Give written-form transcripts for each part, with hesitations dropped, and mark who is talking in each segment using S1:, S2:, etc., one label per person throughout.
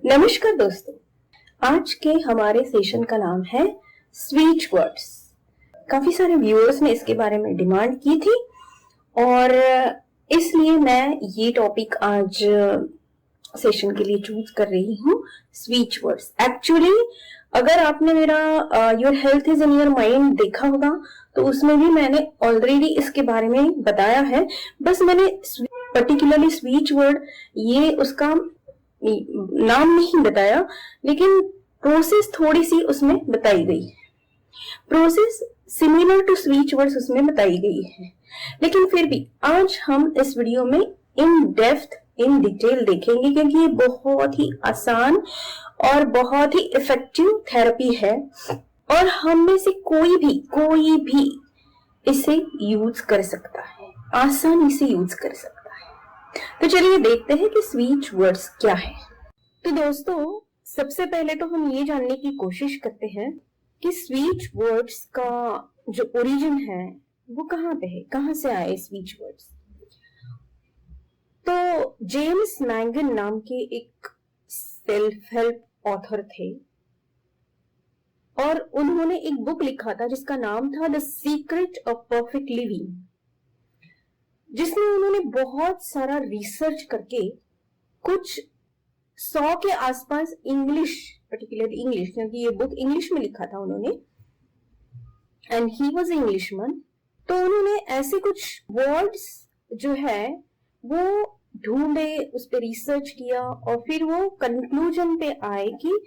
S1: नमस्कार दोस्तों, आज के हमारे सेशन का नाम है स्पीच वर्ड्स। काफी सारे व्यूअर्स ने इसके बारे में डिमांड की थी और इसलिए मैं ये टॉपिक आज सेशन के लिए चूज कर रही हूँ, स्पीच वर्ड्स। एक्चुअली अगर आपने मेरा your health is in your mind देखा होगा तो उसमें भी मैंने ऑलरेडी इसके बारे में बताया है। बस मैंने पर्टिकुलरली स्पीच वर्ड ये उसका नाम नहीं बताया, लेकिन प्रोसेस थोड़ी सी उसमें बताई गई है। Process similar to speech words उसमें बताई गई है, लेकिन फिर भी आज हम इस वीडियो में इन डेप्थ इन डिटेल देखेंगे क्योंकि ये बहुत ही आसान और बहुत ही इफेक्टिव थेरेपी है और हम में से कोई भी इसे यूज कर सकता है, आसानी से यूज कर सकता है। तो चलिए देखते हैं कि स्पीच वर्ड्स क्या है। तो दोस्तों, सबसे पहले तो हम ये जानने की कोशिश करते हैं कि स्पीच वर्ड्स का जो ओरिजिन है वो कहाँ पे है, कहाँ से आए स्पीच वर्ड्स। तो जेम्स मैगन नाम के एक सेल्फ हेल्प ऑथर थे और उन्होंने एक बुक लिखा था जिसका नाम था the secret of perfect living, जिसमें उन्होंने बहुत सारा रिसर्च करके कुछ 100 के आसपास इंग्लिश, पर्टिकुलरली इंग्लिश, क्योंकि ये बुक इंग्लिश में लिखा था उन्होंने एंड ही वाज इंग्लिशमैन। तो उन्होंने ऐसे कुछ वर्ड्स जो है वो ढूंढे, उस पर रिसर्च किया और फिर वो कंक्लूजन पे आए कि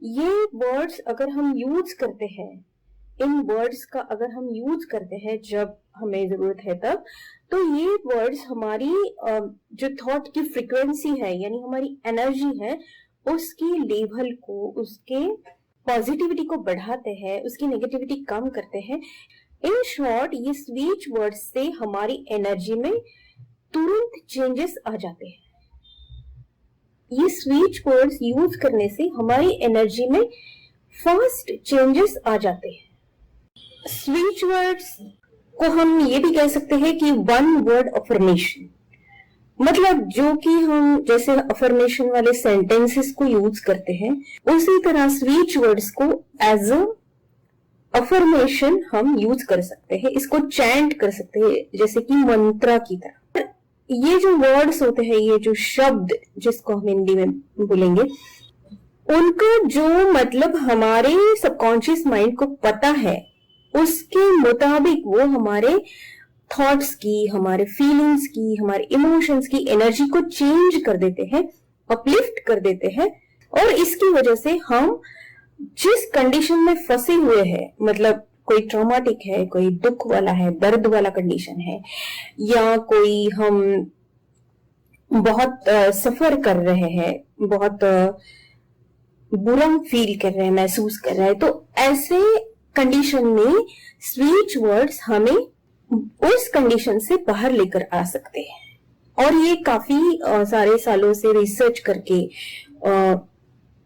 S1: ये वर्ड्स अगर हम यूज करते हैं, इन वर्ड्स का अगर हम यूज करते हैं जब हमें जरूरत है तब, तो ये वर्ड्स हमारी जो थॉट की फ्रीक्वेंसी है, यानी हमारी एनर्जी है, उसकी लेवल को, उसके पॉजिटिविटी को बढ़ाते हैं, उसकी नेगेटिविटी कम करते हैं। इन शॉर्ट, ये स्पीच वर्ड्स से हमारी एनर्जी में तुरंत चेंजेस आ जाते हैं। ये स्पीच वर्ड्स यूज करने से हमारी एनर्जी में फास्ट चेंजेस आ जाते हैं। स्पीच वर्ड्स को हम ये भी कह सकते हैं कि वन वर्ड अफर्मेशन, मतलब जो कि हम जैसे अफर्मेशन वाले सेंटेंसेस को यूज करते हैं, उसी तरह स्पीच वर्ड्स को एज अ अफर्मेशन हम यूज कर सकते हैं, इसको चैंट कर सकते हैं जैसे कि मंत्रा की तरह। ये जो वर्ड्स होते हैं, ये जो शब्द जिसको हम हिंदी में बोलेंगे, उनका जो मतलब हमारे सबकॉन्शियस माइंड को पता है, उसके मुताबिक वो हमारे थॉट्स की, हमारे फीलिंग्स की, हमारे इमोशंस की एनर्जी को चेंज कर देते हैं, अपलिफ्ट कर देते हैं। और इसकी वजह से हम जिस कंडीशन में फंसे हुए हैं, मतलब कोई ट्रॉमेटिक है, कोई दुख वाला है, दर्द वाला कंडीशन है, या कोई हम बहुत सफर कर रहे हैं, बहुत बुरा फील कर रहे हैं, महसूस कर रहे हैं, तो ऐसे कंडीशन में स्पीच वर्ड्स हमें उस कंडीशन से बाहर लेकर आ सकते हैं। और ये काफी सारे सालों से रिसर्च करके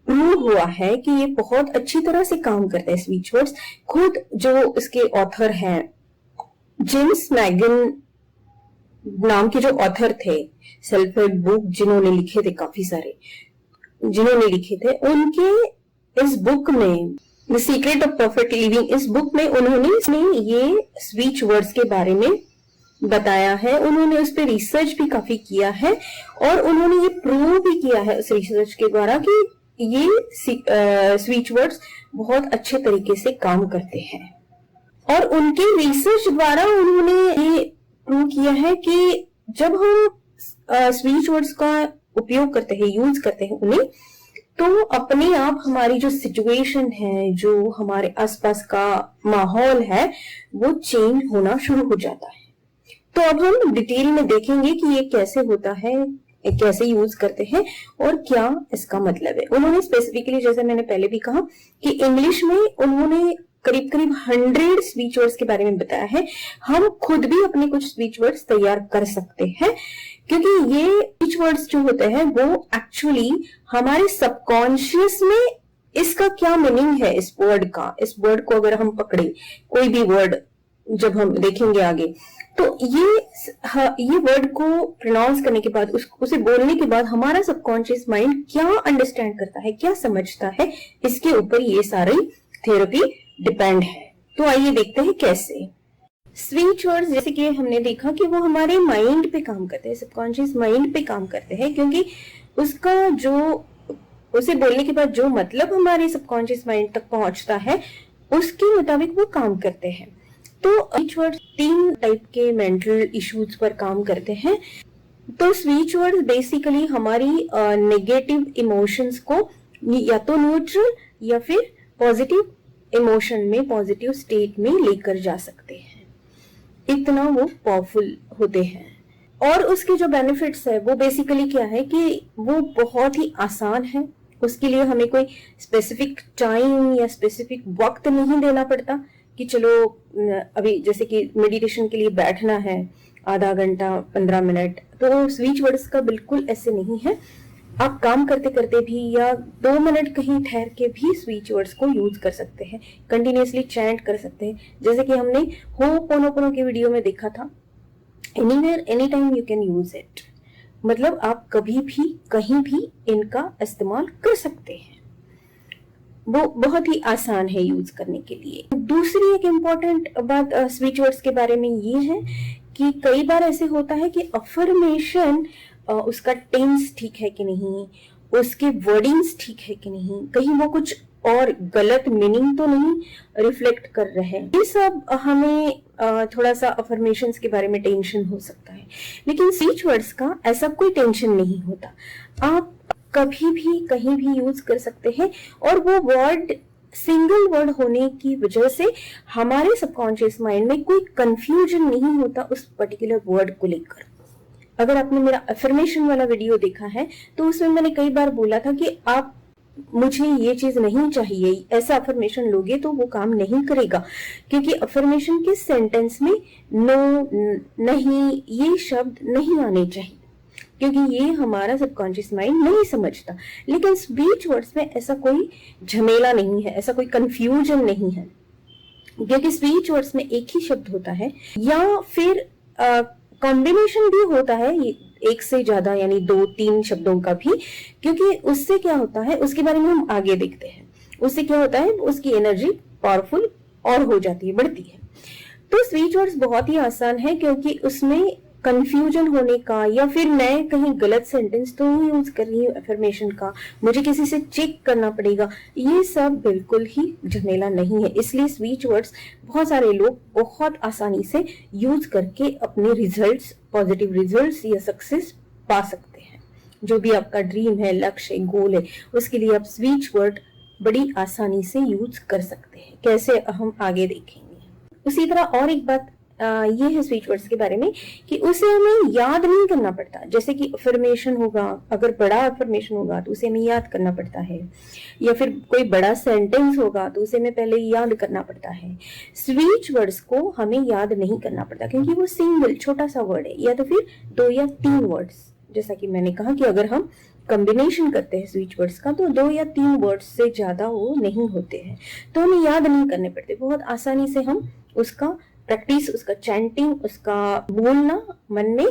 S1: प्रूव हुआ है कि ये बहुत अच्छी तरह से काम करते हैं स्पीच वर्ड्स। खुद जो इसके ऑथर हैं, जेम्स मैगन नाम के जो ऑथर थे, सेल्फ हेल्प बुक जिन्होंने लिखे थे, काफी सारे जिन्होंने लिखे थे, उनके इस बुक में the secret of perfect living, इस बुक में उन्होंने ये स्पीच वर्ड्स के बारे में बताया है। उन्होंने उस पर रिसर्च भी काफी किया है और उन्होंने ये प्रूव भी किया है उस रिसर्च के द्वारा कि ये स्पीच वर्ड्स बहुत अच्छे तरीके से काम करते हैं। और उनके रिसर्च द्वारा उन्होंने ये प्रूव किया है कि जब हम स्पीच वर्ड्स का उपयोग करते हैं, यूज करते हैं उन्हें, तो अपने आप हमारी जो सिचुएशन है, जो हमारे आसपास का माहौल है, वो चेंज होना शुरू हो जाता है। तो अब हम डिटेल में देखेंगे कि ये कैसे होता है, कैसे यूज करते हैं और क्या इसका मतलब है। उन्होंने स्पेसिफिकली, जैसे मैंने पहले भी कहा, कि इंग्लिश में उन्होंने करीब 100 स्पीच वर्ड्स के बारे में बताया है। हम खुद भी अपने कुछ स्पीच वर्ड्स तैयार कर सकते हैं, क्योंकि ये स्पीच वर्ड्स जो होते हैं वो एक्चुअली हमारे सबकॉन्शियस में इसका क्या मीनिंग है, इस वर्ड का, इस वर्ड को अगर हम पकड़े, कोई भी वर्ड जब हम देखेंगे आगे। तो ये वर्ड को प्रोनाउंस करने के बाद, उसे बोलने के बाद हमारा सबकॉन्शियस माइंड क्या अंडरस्टैंड करता है, क्या समझता है, इसके ऊपर ये सारी थेरेपी डिपेंड है। तो आइए देखते हैं कैसे। स्पीच वर्ड्स जैसे कि हमने देखा कि वो हमारे माइंड पे काम करते हैं, सबकॉन्शियस माइंड पे काम करते हैं, क्योंकि उसका जो उसे बोलने के बाद जो मतलब हमारे सबकॉन्शियस माइंड तक पहुंचता है उसके मुताबिक वो काम करते हैं। तो स्पीच वर्ड्स 3 टाइप के मेंटल इश्यूज पर काम करते हैं। तो स्पीच वर्ड्स बेसिकली हमारी नेगेटिव इमोशंस को या तो न्यूट्रल या फिर पॉजिटिव इमोशन में, पॉजिटिव स्टेट में लेकर जा सकते हैं, इतना वो पावरफुल होते हैं। और उसके जो बेनिफिट्स है वो बेसिकली क्या है कि वो बहुत ही आसान है। उसके लिए हमें कोई स्पेसिफिक टाइम या स्पेसिफिक वक्त नहीं देना पड़ता कि चलो अभी जैसे कि मेडिटेशन के लिए बैठना है आधा घंटा 15 मिनट, तो स्पीच वर्ड्स का बिल्कुल ऐसे नहीं है। आप काम करते करते भी या 2 मिनट कहीं ठहर के भी स्पीच वर्ड्स को यूज कर सकते हैं, कंटिन्यूअसली चैंट कर सकते हैं, जैसे कि हमने होपोनोपोनो की वीडियो में देखा था। Anywhere any time you can use it, मतलब आप कभी भी कहीं भी इनका इस्तेमाल कर सकते हैं। वो बहुत ही आसान है यूज करने के लिए। दूसरी एक इम्पॉर्टेंट बात स्पीच वर्ड्स के बारे में ये है कि कई बार ऐसे होता है कि अफर्मेशन उसका टेंस ठीक है कि नहीं, उसके वर्डिंग्स ठीक है कि नहीं, कहीं वो कुछ और गलत मीनिंग तो नहीं रिफ्लेक्ट कर रहे हैं। ये सब हमें थोड़ा सा अफर्मेशंस के बारे में टेंशन हो सकता है, लेकिन स्पीच वर्ड्स का ऐसा कोई टेंशन नहीं होता। आप कभी भी कहीं भी यूज कर सकते हैं, और वो वर्ड सिंगल वर्ड होने की वजह से हमारे सबकॉन्शियस माइंड में कोई कंफ्यूजन नहीं होता उस पर्टिकुलर वर्ड को लेकर। अगर आपने मेरा अफर्मेशन वाला वीडियो देखा है तो उसमें मैंने कई बार बोला था कि आप मुझे ये चीज नहीं चाहिए, ऐसा अफर्मेशन लोगे तो वो काम नहीं करेगा, क्योंकि अफर्मेशन के सेंटेंस में नो, नहीं, ये शब्द नहीं आने चाहिए, क्योंकि ये हमारा सबकॉन्शियस माइंड नहीं समझता। लेकिन स्पीच वर्ड्स में ऐसा कोई झमेला नहीं है, ऐसा कोई कंफ्यूजन नहीं है, क्योंकि स्पीच वर्ड्स में एक ही शब्द होता है या फिर कॉम्बिनेशन भी होता है एक से ज्यादा, यानी 2-3 शब्दों का भी, क्योंकि उससे क्या होता है उसके बारे में हम आगे देखते हैं। उससे क्या होता है, उसकी एनर्जी पावरफुल और हो जाती है, बढ़ती है। तो स्पीच वर्ड्स बहुत ही आसान है, क्योंकि उसमें कंफ्यूजन होने का या फिर मैं कहीं गलत सेंटेंस तो नहीं यूज कर रही हूँ अफर्मेशन का, मुझे किसी से चेक करना पड़ेगा, ये सब बिल्कुल ही झमेला नहीं है। इसलिए स्पीच वर्ड्स बहुत सारे लोग बहुत आसानी से यूज करके अपने रिजल्ट्स, पॉजिटिव रिजल्ट्स या सक्सेस पा सकते हैं। जो भी आपका ड्रीम है, लक्ष्य है, गोल है, उसके लिए आप स्पीच वर्ड बड़ी आसानी से यूज कर सकते हैं। कैसे, हम आगे देखेंगे। उसी तरह और एक बात ये है स्पीच वर्ड्स के बारे में कि उसे हमें याद नहीं करना पड़ता। जैसे कि अफर्मेशन होगा, अगर बड़ा अफर्मेशन होगा तो उसे हमें याद करना पड़ता है, या फिर कोई बड़ा सेंटेंस होगा तो उसे हमें पहले याद करना पड़ता है। स्पीच वर्ड्स को हमें याद नहीं करना पड़ता, क्योंकि वो सिंगल छोटा सा वर्ड है, या तो फिर 2 या 3 वर्ड्स। जैसा कि मैंने कहा कि अगर हम कॉम्बिनेशन करते हैं स्पीच वर्ड्स का तो 2 या 3 वर्ड्स से ज्यादा वो नहीं होते हैं, तो हमें याद नहीं करने पड़ते। बहुत आसानी से हम उसका प्रैक्टिस, उसका चैंटिंग, उसका बोलना मन में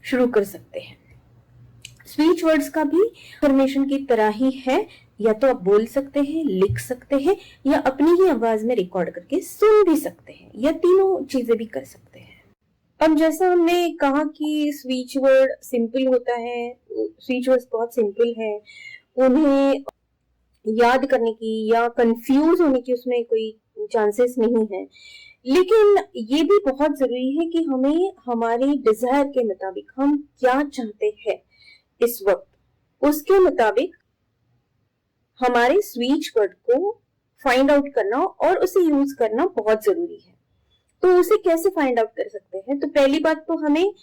S1: शुरू कर सकते हैं। स्पीच वर्ड्स का भी अफर्मेशन की तरह ही है, या तो आप बोल सकते हैं, लिख सकते हैं, या अपनी ही आवाज में रिकॉर्ड करके सुन भी सकते हैं, या तीनों चीजें भी कर सकते हैं। अब जैसा हमने कहा कि स्पीच वर्ड सिंपल होता है, स्पीच वर्ड्स बहुत सिंपल है, उन्हें याद करने की या कंफ्यूज होने की उसमें कोई चांसेस नहीं है। लेकिन ये भी बहुत जरूरी है कि हमें हमारे डिजायर के मुताबिक, हम क्या चाहते हैं इस वक्त, उसके मुताबिक हमारे स्पीच वर्ड को फाइंड आउट करना और उसे यूज करना बहुत जरूरी है। तो उसे कैसे फाइंड आउट कर सकते हैं? तो पहली बात तो हमें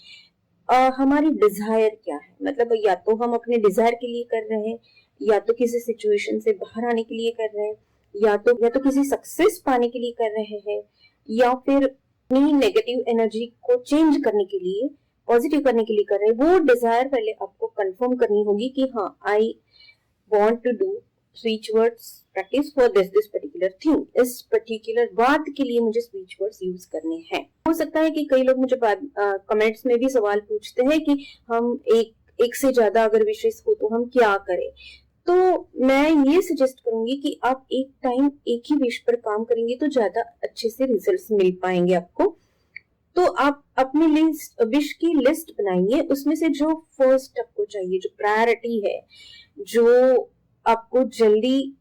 S1: हमारी डिजायर क्या है, मतलब या तो हम अपने डिजायर के लिए कर रहे हैं, या तो किसी सिचुएशन से बाहर आने के लिए कर रहे हैं, या तो किसी सक्सेस पाने के लिए कर रहे हैं, या फिर अपनी नेगेटिव एनर्जी को चेंज करने के लिए, पॉजिटिव करने के लिए कर रहे हैं। वो डिजायर पहले आपको कंफर्म करनी होगी कि हाँ, I want to do speech words practice for this particular thing, इस पर्टिकुलर बात के लिए मुझे स्पीच वर्ड्स यूज करने हैं। हो सकता है कि कई लोग मुझे बाद कमेंट्स में भी सवाल पूछते हैं कि हम एक से ज्यादा अगर विशेष हो तो हम क्या करें। तो मैं ये सजेस्ट करूंगी कि आप एक टाइम एक ही विश पर काम करेंगे तो ज्यादा अच्छे से रिजल्ट्स मिल पाएंगे आपको। तो आप अपनी लिस्ट विश की लिस्ट बनाइए, उसमें से जो फर्स्ट आपको चाहिए, जो प्रायोरिटी है, जो आपको जल्दी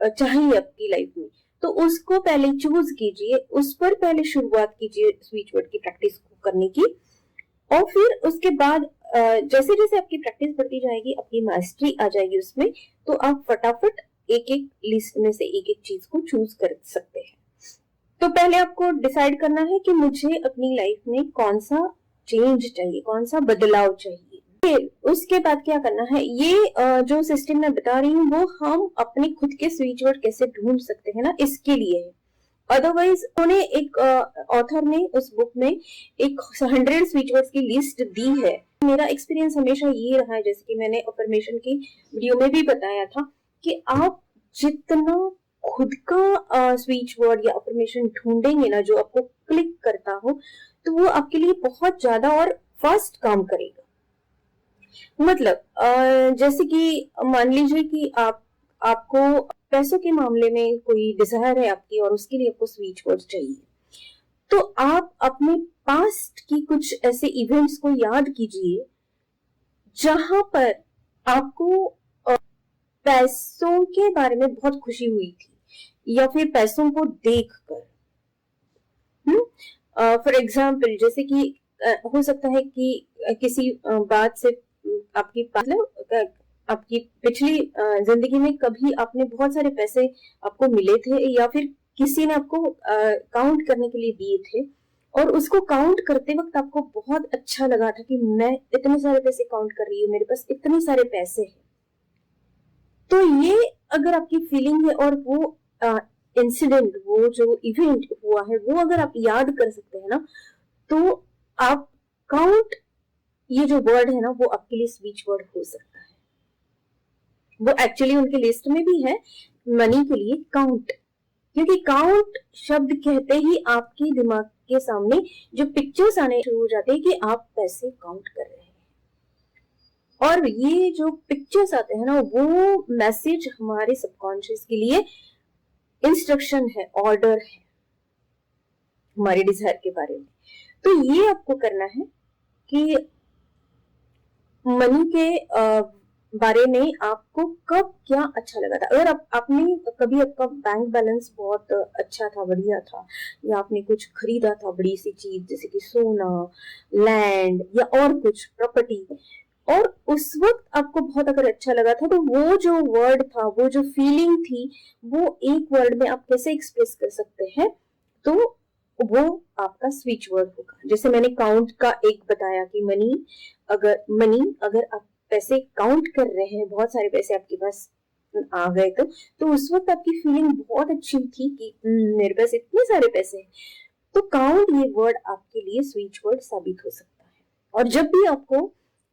S1: चाहिए आपकी लाइफ में, तो उसको पहले चूज कीजिए, उस पर पहले शुरुआत कीजिए स्पीच वर्ड की प्रैक्टिस करने की। और फिर उसके बाद जैसे जैसे आपकी प्रैक्टिस बढ़ती जाएगी, आपकी मास्टरी आ जाएगी उसमें, तो आप फटाफट एक एक लिस्ट में से एक एक चीज को चूज कर सकते हैं। तो पहले आपको डिसाइड करना है कि मुझे अपनी लाइफ में कौन सा चेंज चाहिए, कौन सा बदलाव चाहिए। फिर उसके बाद क्या करना है, ये जो सिस्टम मैं बता रही हूँ वो हम अपने खुद के स्पीच वर्ड कैसे ढूंढ सकते हैं ना, इसके लिए है। अदरवाइज उन्होंने एक ऑथर ने उस बुक में एक 100 स्पीच वर्ड्स की लिस्ट दी है। मेरा एक्सपीरियंस हमेशा ये रहा है, जैसे कि मैंने अफर्मेशन की वीडियो में भी बताया था, कि आप जितना खुद का स्पीच वर्ड या अफर्मेशन ढूंढेंगे ना, जो आपको क्लिक करता हो, तो वो आपके लिए बहुत ज्यादा और फास्ट काम करेगा। मतलब जैसे कि मान लीजिए कि आपको पैसों के मामले में कोई डिजायर है आपकी और उसके लिए आपको स्पीच वर्ड चाहिए, तो आप अपने पास्ट की कुछ ऐसे इवेंट्स को याद कीजिए जहां पर आपको पैसों के बारे में बहुत खुशी हुई थी या फिर पैसों को देखकर। फॉर एग्जाम्पल, जैसे कि हो सकता है कि किसी बात से आपकी मतलब आपकी पिछली जिंदगी में कभी आपने बहुत सारे पैसे आपको मिले थे, या फिर किसी ने आपको काउंट करने के लिए दिए थे, और उसको काउंट करते वक्त आपको बहुत अच्छा लगा था कि मैं इतने सारे पैसे काउंट कर रही हूँ, मेरे पास इतने सारे पैसे हैं। तो ये अगर आपकी फीलिंग है और वो इंसिडेंट, वो जो इवेंट हुआ है, वो अगर आप याद कर सकते हैं ना, तो आप काउंट, ये जो वर्ड है ना, वो आपके लिए स्पीच वर्ड हो सकता है। वो एक्चुअली उनकी लिस्ट में भी है मनी के लिए काउंट, क्योंकि काउंट शब्द कहते ही आपके दिमाग के सामने जो पिक्चर्स आने शुरू हो जाते हैं कि आप पैसे काउंट कर रहे हैं। और ये जो पिक्चर्स आते हैं ना, वो मैसेज हमारे सबकॉन्शियस के लिए इंस्ट्रक्शन है, ऑर्डर है हमारे डिजायर के बारे में। तो ये आपको करना है कि मनी के बारे में आपको कब क्या अच्छा लगा था। अगर आपने कभी आपका बैंक बैलेंस बहुत अच्छा था, बढ़िया था, या आपने कुछ खरीदा था बड़ी सी चीज जैसे कि सोना, लैंड या और कुछ प्रॉपर्टी, और उस वक्त आपको बहुत अगर अच्छा लगा था, तो वो जो वर्ड था, वो जो फीलिंग थी, वो एक वर्ड में आप कैसे एक्सप्रेस कर सकते हैं, तो वो आपका स्पीच वर्ड होगा। जैसे मैंने काउंट का एक बताया कि मनी अगर आप पैसे काउंट कर रहे हैं, बहुत सारे पैसे आपके पास आ गए, तो उस वक्त आपकी फीलिंग बहुत अच्छी थी कि मेरे पास इतने सारे पैसे हैं। तो काउंट ये वर्ड आपके लिए स्पीच वर्ड साबित हो सकता है। और जब भी आपको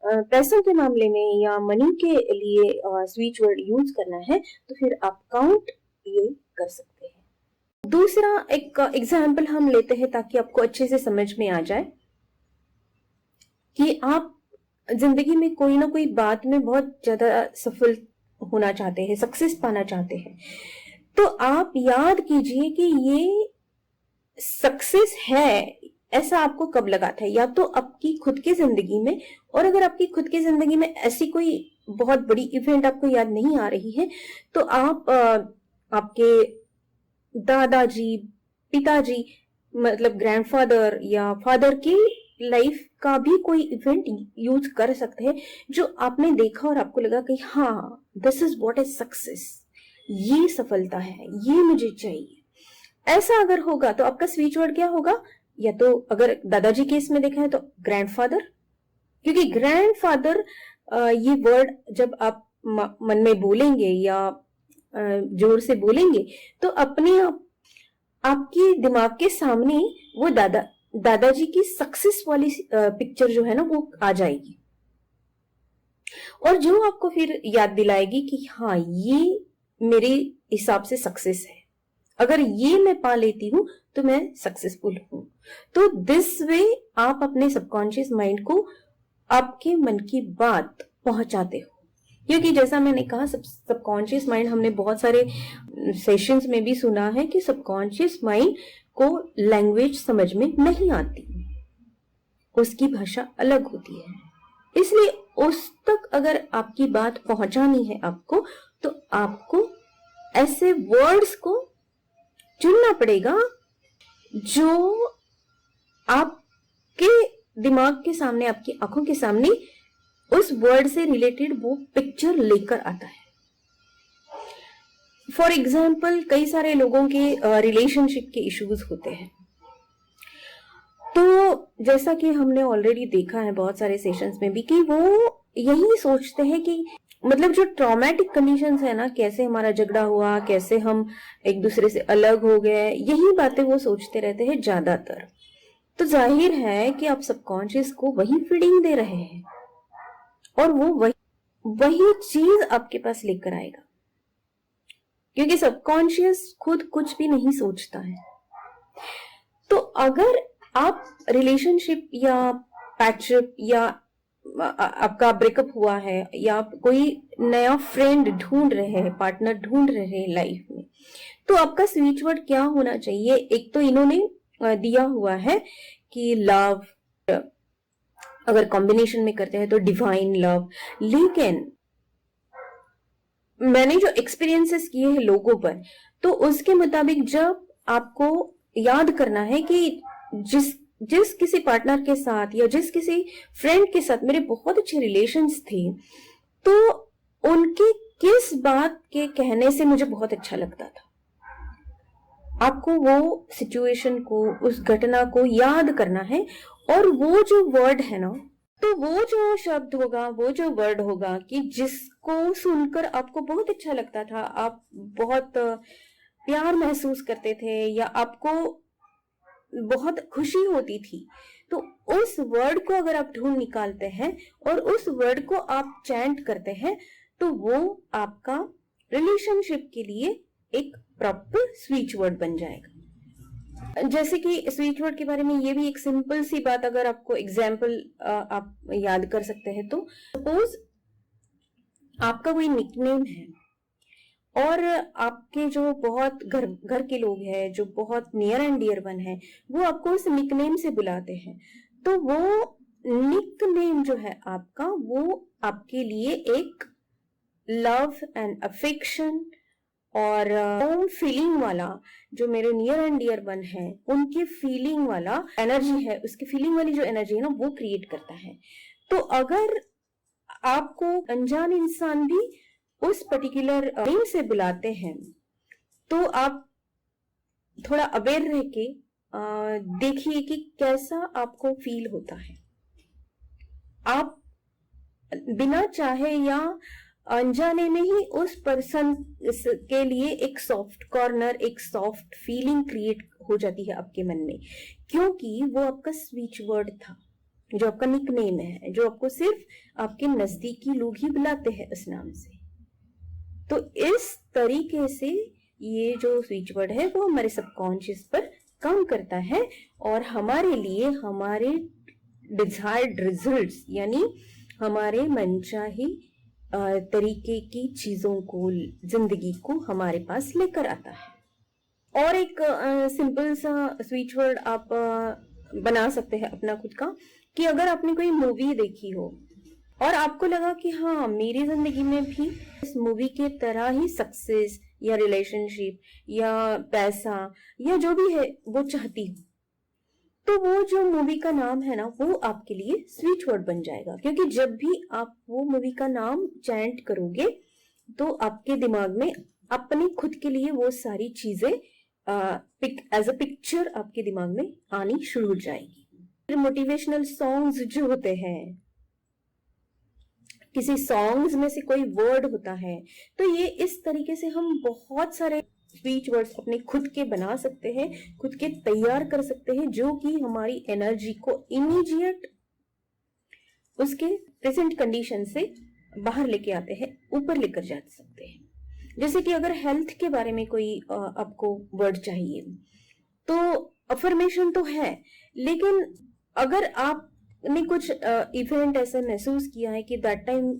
S1: पैसों के मामले में या मनी के लिए स्पीच वर्ड यूज करना है, तो फिर आप काउंट ये कर सकते हैं। दूसरा एक एग्जाम्पल हम लेते हैं ताकि आपको अच्छे से समझ में आ जाए कि आप जिंदगी में कोई ना कोई बात में बहुत ज्यादा सफल होना चाहते हैं, सक्सेस पाना चाहते हैं, तो आप याद कीजिए कि ये सक्सेस है, ऐसा आपको कब लगा था, या तो आपकी खुद की जिंदगी में। और अगर आपकी खुद की जिंदगी में ऐसी कोई बहुत बड़ी इवेंट आपको याद नहीं आ रही है, तो आप आपके दादाजी, पिताजी, मतलब ग्रैंडफादर या फादर की लाइफ का भी कोई इवेंट यूज कर सकते हैं जो आपने देखा और आपको लगा कि हाँ, this is what is success, ये सफलता है, ये मुझे चाहिए। ऐसा अगर होगा तो आपका स्पीच वर्ड क्या होगा? या तो अगर दादाजी केस में देखा है तो ग्रैंडफादर, क्योंकि ग्रैंडफादर ये वर्ड जब आप मन में बोलेंगे या जोर से बोलेंगे, तो अपने आप आपके दिमाग के सामने वो दादाजी की सक्सेस वाली पिक्चर जो है ना, वो आ जाएगी, और जो आपको फिर याद दिलाएगी कि हाँ, ये मेरे हिसाब से सक्सेस है। अगर ये मैं पा लेती हूँ तो मैं सक्सेसफुल हूं। तो दिस वे आप अपने सबकॉन्शियस माइंड को आपके मन की बात पहुंचाते हो। क्योंकि जैसा मैंने कहा, सबकॉन्शियस माइंड, हमने बहुत सारे सेशंस में भी सुना है कि सबकॉन्शियस माइंड को लैंग्वेज समझ में नहीं आती, उसकी भाषा अलग होती है। इसलिए उस तक अगर आपकी बात पहुंचानी है आपको, तो आपको ऐसे वर्ड्स को चुनना पड़ेगा जो आपके दिमाग के सामने, आपकी आंखों के सामने उस वर्ड से रिलेटेड वो पिक्चर लेकर आता है। फॉर एग्जाम्पल, कई सारे लोगों के रिलेशनशिप के इश्यूज होते हैं। तो जैसा कि हमने ऑलरेडी देखा है बहुत सारे सेशंस में भी, कि वो यही सोचते हैं कि मतलब जो ट्रॉमेटिक कंडीशंस है ना, कैसे हमारा झगड़ा हुआ, कैसे हम एक दूसरे से अलग हो गए, यही बातें वो सोचते रहते हैं ज्यादातर। तो जाहिर है कि आप सबकॉन्शियस को वही फीडिंग दे रहे हैं और वो वही चीज आपके पास लेकर आएगा, क्योंकि सबकॉन्शियस खुद कुछ भी नहीं सोचता है। तो अगर आप रिलेशनशिप या पैचअप या आपका ब्रेकअप हुआ है, या आप कोई नया फ्रेंड ढूंढ रहे हैं, पार्टनर ढूंढ रहे हैं लाइफ में, तो आपका स्विच वर्ड क्या होना चाहिए? एक तो इन्होंने दिया हुआ है कि लव, अगर कॉम्बिनेशन में करते हैं तो डिवाइन लव। लेकिन मैंने जो एक्सपीरियंसेस किए हैं लोगों पर, तो उसके मुताबिक जब आपको याद करना है कि जिस किसी पार्टनर के साथ या जिस किसी फ्रेंड के साथ मेरे बहुत अच्छे रिलेशंस थे, तो उनके किस बात के कहने से मुझे बहुत अच्छा लगता था। आपको वो सिचुएशन को, उस घटना को याद करना है, और वो जो वर्ड है ना, तो वो जो शब्द होगा, वो जो वर्ड होगा कि जिसको सुनकर आपको बहुत अच्छा लगता था, आप बहुत प्यार महसूस करते थे या आपको बहुत खुशी होती थी, तो उस वर्ड को अगर आप ढूंढ निकालते हैं और उस वर्ड को आप चैंट करते हैं, तो वो आपका रिलेशनशिप के लिए एक प्रॉपर स्विच वर्ड बन जाएगा। जैसे कि स्विच वर्ड के बारे में ये भी एक सिंपल सी बात, अगर आपको एग्जाम्पल आप याद कर सकते हैं, तो सपोज आपका कोई निकनेम है और आपके जो बहुत घर के लोग हैं, जो बहुत नियर एंड डियर वन है, वो आपको उस निकनेम से बुलाते हैं। तो वो निकनेम जो है आपका, वो आपके लिए एक लव एंड अफेक्शन और होम फीलिंग वाला, जो मेरे नियर एंड डियर वन है उनके फीलिंग वाला एनर्जी है, उसकी फीलिंग वाली जो एनर्जी है ना, वो क्रिएट करता है। तो अगर आपको अनजान इंसान भी उस पर्टिकुलर नेम से बुलाते हैं, तो आप थोड़ा अवेयर रह के देखिए कि कैसा आपको फील होता है। आप बिना चाहे या अनजाने में ही उस पर्सन के लिए एक सॉफ्ट कॉर्नर, एक सॉफ्ट फीलिंग क्रिएट हो जाती है आपके मन में, क्योंकि वो आपका स्विच वर्ड था, जो आपका निकनेम है, जो आपको सिर्फ आपके नजदीकी लोग ही बुलाते हैं उस नाम से। तो इस तरीके से ये जो स्विच वर्ड है वो हमारे सबकॉन्शियस पर काम करता है और हमारे लिए हमारे डिजायर्ड रिजल्ट्स, यानी हमारे मनचाही तरीके की चीजों को, जिंदगी को हमारे पास लेकर आता है। और एक सिंपल सा स्विच वर्ड आप बना सकते हैं अपना खुद का, कि अगर आपने कोई मूवी देखी हो और आपको लगा कि हाँ, मेरी जिंदगी में भी इस मूवी के तरह ही सक्सेस या रिलेशनशिप या पैसा या जो भी है वो चाहती हूँ, तो वो जो मूवी का नाम है ना, वो आपके लिए स्विच वर्ड बन जाएगा। क्योंकि जब भी आप वो मूवी का नाम चैंट करोगे, तो आपके दिमाग में अपने खुद के लिए वो सारी चीजें एज अ पिक्चर आपके दिमाग में आनी शुरू हो जाएगी। मोटिवेशनल सॉन्ग्स जो होते हैं, किसी सॉन्ग्स में से कोई वर्ड होता है, तो ये इस तरीके से हम बहुत सारे स्पीच वर्ड्स अपने खुद के बना सकते हैं, खुद के तैयार कर सकते हैं, जो कि हमारी एनर्जी को इमीडिएट उसके प्रेजेंट कंडीशन से बाहर लेके आते हैं, ऊपर लेकर जा सकते हैं। जैसे कि अगर हेल्थ के बारे में कोई आपको वर्ड चाहिए तो अफर्मेशन तो है, लेकिन अगर आपने कुछ इवेंट ऐसे महसूस किया है कि दैट टाइम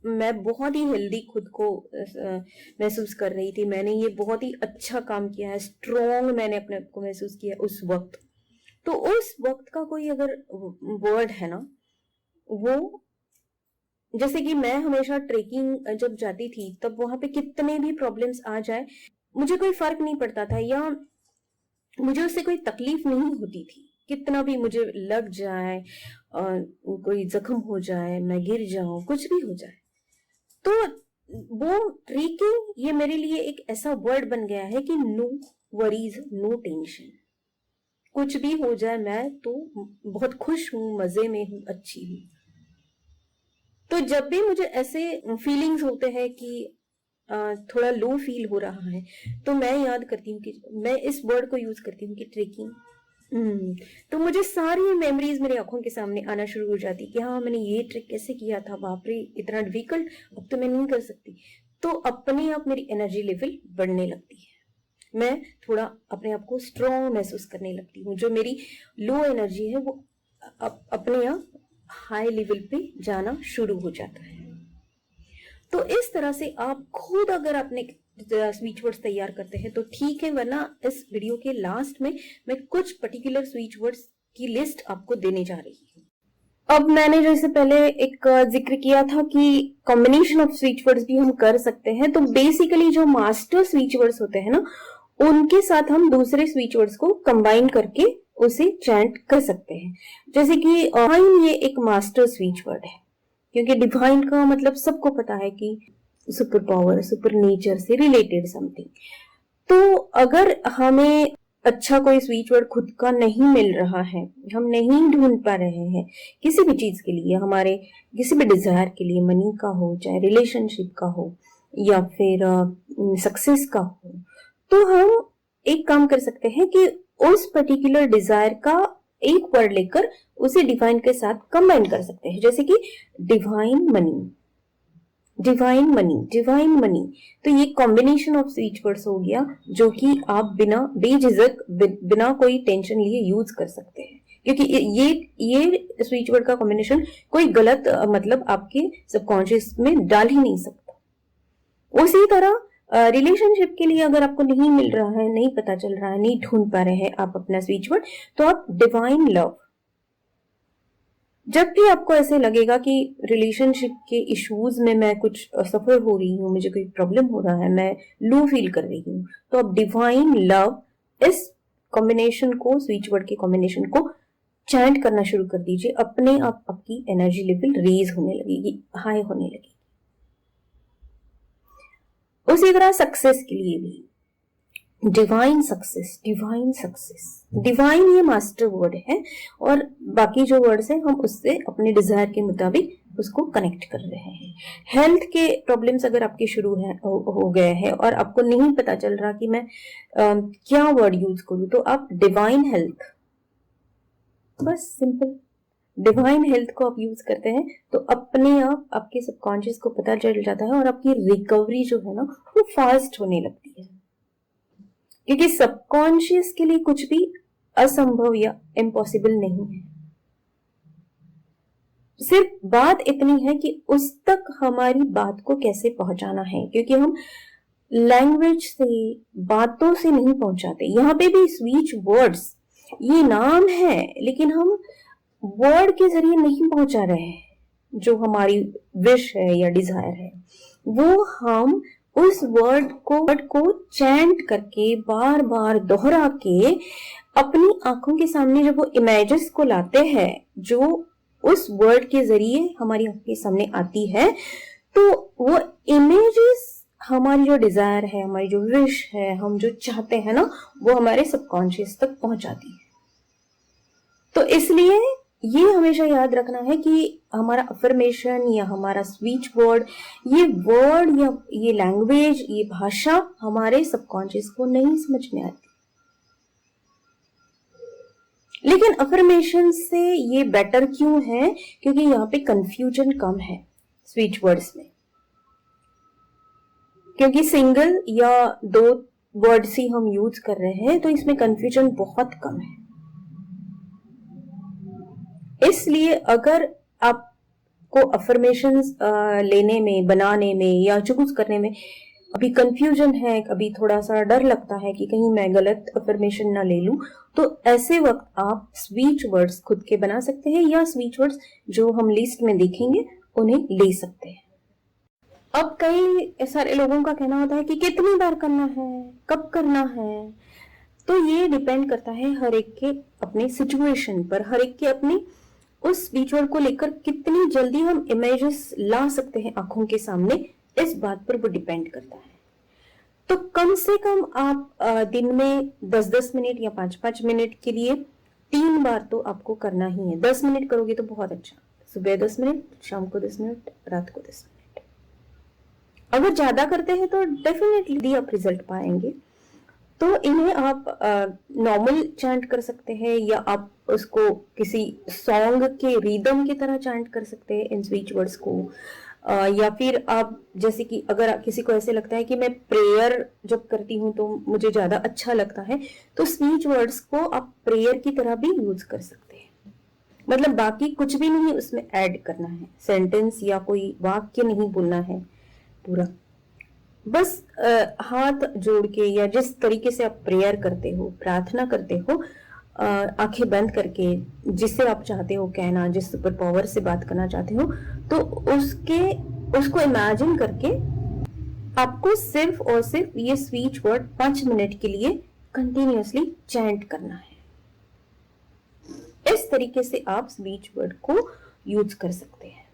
S1: मैं बहुत ही हेल्दी खुद को महसूस कर रही थी, मैंने ये बहुत ही अच्छा काम किया है, स्ट्रॉन्ग मैंने अपने आप को महसूस किया उस वक्त, तो उस वक्त का कोई अगर वर्ड है ना, वो जैसे कि मैं हमेशा ट्रेकिंग जब जाती थी तब वहां पे कितने भी प्रॉब्लम्स आ जाए मुझे कोई फर्क नहीं पड़ता था, या मुझे उससे कोई तकलीफ नहीं होती थी, कितना भी मुझे लग जाए, कोई जख्म हो जाए, मैं गिर जाऊं, कुछ भी हो जाए, तो वो ट्रेकिंग ये मेरे लिए एक ऐसा वर्ड बन गया है कि नो वरीज नो टेंशन, कुछ भी हो जाए मैं तो बहुत खुश हूं, मजे में हूं, अच्छी हूं। तो जब भी मुझे ऐसे फीलिंग्स होते हैं कि थोड़ा लो फील हो रहा है, तो मैं याद करती हूँ कि मैं इस वर्ड को यूज करती हूँ कि ट्रेकिंग। तो मुझे सारी मेमोरीज मेरी आंखों के सामने आना शुरू हो जाती कि हाँ मैंने ये ट्रिक कैसे किया था, बाप रे इतना डिफिकल्ट, अब तो मैं नहीं कर सकती। तो अपने आप मेरी एनर्जी लेवल बढ़ने लगती है, मैं थोड़ा अपने आप को स्ट्रॉन्ग महसूस करने लगती हूँ, जो मेरी लो एनर्जी है वो अपने आप हाई लेवल पे जाना शुरू हो जाता है। तो इस तरह से आप खुद अगर अपने स्विच वर्ड्स तैयार करते हैं तो ठीक है, वरना इस वीडियो के लास्ट में मैं कुछ पर्टिकुलर स्विच वर्ड्स की लिस्ट आपको देने जा रही हूँ। अब मैंने जैसे पहले एक जिक्र किया था कि कॉम्बिनेशन ऑफ स्विच वर्ड्स भी हम कर सकते हैं, तो बेसिकली जो मास्टर स्विच वर्ड्स होते हैं ना, उनके साथ हम दूसरे स्विच वर्ड्स को कंबाइन करके उसे चैंट कर सकते हैं। जैसे कि ये एक मास्टर स्विच वर्ड है, क्योंकि डिवाइन का मतलब सबको पता है कि सुपर पावर, सुपर नेचर से रिलेटेड समथिंग। तो अगर हमें अच्छा कोई स्विच वर्ड खुद का नहीं मिल रहा है, हम नहीं ढूंढ पा रहे हैं किसी भी चीज के लिए, हमारे किसी भी डिजायर के लिए, मनी का हो, चाहे रिलेशनशिप का हो, या फिर सक्सेस का हो, तो हम एक काम कर सकते हैं कि उस पर्टिकुलर डिजायर का एक वर्ड लेकर उसे डिवाइन के साथ कंबाइन कर सकते हैं। जैसे कि divine money, divine money, divine money, तो ये कॉम्बिनेशन ऑफ स्विच वर्ड्स हो गया जो कि आप बिना बेझिझक बिना कोई टेंशन लिए यूज कर सकते हैं, क्योंकि ये स्विच वर्ड का कॉम्बिनेशन कोई गलत मतलब आपके सबकॉन्शियस में डाल ही नहीं सकता। उसी तरह रिलेशनशिप के लिए अगर आपको नहीं मिल रहा है, नहीं पता चल रहा है, नहीं ढूंढ पा रहे हैं आप अपना स्विच वर्ड, तो आप डिवाइन लव, जब भी आपको ऐसे लगेगा कि रिलेशनशिप के इश्यूज में मैं कुछ सफर हो रही हूँ, मुझे कोई प्रॉब्लम हो रहा है, मैं लो फील कर रही हूँ, तो आप डिवाइन लव इस कॉम्बिनेशन को, स्विच वर्ड के कॉम्बिनेशन को चैंट करना शुरू कर दीजिए, अपने आप आपकी एनर्जी लेवल रेज होने लगेगी, हाई होने लगेगी। उसी तरह सक्सेस के लिए भी divine success, divine success, divine ये मास्टर वर्ड है, और बाकी जो वर्ड्स हैं हम उससे अपने डिजायर के मुताबिक उसको कनेक्ट कर रहे हैं। हेल्थ के प्रॉब्लम्स अगर आपके शुरू हो गए हैं और आपको नहीं पता चल रहा कि मैं क्या वर्ड यूज करूं, तो आप डिवाइन हेल्थ, बस सिंपल डिवाइन हेल्थ को आप यूज करते हैं तो अपने आप आपके सबकॉन्शियस को पता चल जाता है और आपकी रिकवरी जो है ना वो फास्ट होने लगती है, क्योंकि सबकॉन्शियस के लिए कुछ भी असंभव या इम्पॉसिबल नहीं है। सिर्फ बात इतनी है कि उस तक हमारी बात को कैसे पहुंचाना है, क्योंकि हम लैंग्वेज से, बातों से नहीं पहुंचाते। यहाँ पे भी स्विच वर्ड्स ये नाम है, लेकिन हम वर्ड के जरिए नहीं पहुंचा रहे हैं। जो हमारी विश है या डिजायर है वो हम उस वर्ड को चैंट करके बार बार दोहरा के अपनी आंखों के सामने जब वो इमेजेस को लाते हैं जो उस वर्ड के जरिए हमारी आंखों के सामने आती है, तो वो इमेजेस हमारी जो डिजायर है, हमारी जो विश है, हम जो चाहते हैं ना, वो हमारे सबकॉन्शियस तक पहुंचाती है। तो इसलिए ये हमेशा याद रखना है कि हमारा अफर्मेशन या हमारा स्पीच वर्ड या ये लैंग्वेज, ये भाषा हमारे सबकॉन्शियस को नहीं समझ में आती, लेकिन अफर्मेशन से ये बेटर क्यों है, क्योंकि यहाँ पे कंफ्यूजन कम है स्पीच वर्ड्स में। क्योंकि सिंगल या दो वर्ड्स ही हम यूज कर रहे हैं तो इसमें कंफ्यूजन बहुत कम है। इसलिए अगर आपको अफर्मेशंस लेने में, बनाने में या चूज करने में अभी कंफ्यूजन है, कभी थोड़ा सा डर लगता है कि कहीं मैं गलत अफर्मेशन ना ले लूं, तो ऐसे वक्त आप स्पीच वर्ड्स खुद के बना सकते हैं या स्पीच वर्ड्स जो हम लिस्ट में देखेंगे उन्हें ले सकते हैं। अब कई सारे लोगों का कहना होता है कि कितनी बार करना है, कब करना है, तो ये डिपेंड करता है हर एक के अपने सिचुएशन पर, हर एक के अपने उस स्पीच वर्ड को लेकर कितनी जल्दी हम इमेजेस ला सकते हैं आंखों के सामने, इस बात पर वो डिपेंड करता है। तो कम से कम आप दिन में 10-10 मिनट या 5-5 मिनट के लिए 3 बार तो आपको करना ही है। 10 मिनट करोगे तो बहुत अच्छा, सुबह 10 मिनट, शाम को 10 मिनट, रात को 10 मिनट। अगर ज्यादा करते हैं तो डेफिनेटली आप रिजल्ट पाएंगे। तो इन्हें आप नॉर्मल चैंट कर सकते हैं या आप उसको किसी सॉन्ग के रिदम की तरह चैंट कर सकते हैं इन स्पीच वर्ड्स को, या फिर आप जैसे कि अगर किसी को ऐसे लगता है कि मैं प्रेयर जब करती हूँ तो मुझे ज्यादा अच्छा लगता है, तो स्पीच वर्ड्स को आप प्रेयर की तरह भी यूज कर सकते हैं। मतलब बाकी कुछ भी नहीं उसमें ऐड करना है, सेंटेंस या कोई वाक्य नहीं बोलना है पूरा, बस हाथ जोड़ के या जिस तरीके से आप प्रेयर करते हो, प्रार्थना करते हो, आंखें बंद करके, जिससे आप चाहते हो कहना, जिस सुपर पावर से बात करना चाहते हो, तो उसको इमेजिन करके आपको सिर्फ और सिर्फ ये स्पीच वर्ड 5 मिनट के लिए कंटिन्यूअसली चैंट करना है। इस तरीके से आप स्पीच वर्ड को यूज कर सकते हैं।